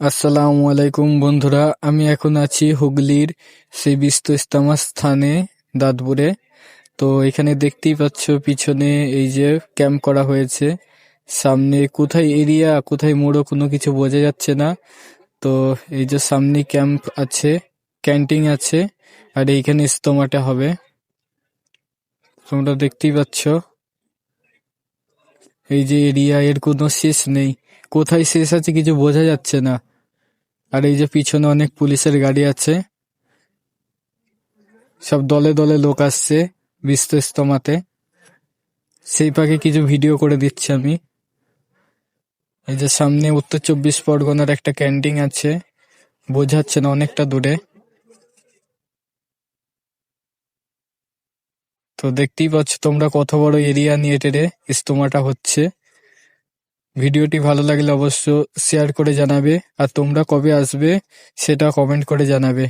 আসসালামু আলাইকুম বন্ধুরা, আমি এখন আছি হুগলির সেই বিশ্ব ইজতেমা স্থানে দাঁতপুরে। তো এখানে দেখতেই পাচ্ছ পিছনে এই যে ক্যাম্প করা হয়েছে। সামনে কোথায় এরিয়া কোথায় মোড়ো কোনো কিছু বোঝা যাচ্ছে না। তো এই যে সামনে ক্যাম্প আছে, ক্যান্টিন আছে, আর এইখানে ইজতেমাটা হবে। তোমরা দেখতেই পাচ্ছ এই যে এরিয়া, এর কোনো শেষ নেই, কোথায় শেষ আছে কিছু বোঝা যাচ্ছে না। আর এই যে পিছনে অনেক পুলিশের গাড়ি আছে, সব দলে দলে লোক আসছে বিশ্ব ইজতেমাতে। সেই ফাঁকে কিছু ভিডিও করে দিচ্ছি আমি। এই যে সামনে উত্তর 24 পরগনার একটা ক্যান্টিন আছে, বোঝাচ্ছে না, অনেকটা দূরে। তো দেখতেই পাচ্ছ তোমরা কত বড় এরিয়া নিয়ে টেরে ইজতেমাটা হচ্ছে। ভিডিওটি ভালো লাগলে অবশ্য শেয়ার করে জানাবে, আর তোমরা কবে আসবে সেটা কমেন্ট করে জানাবে।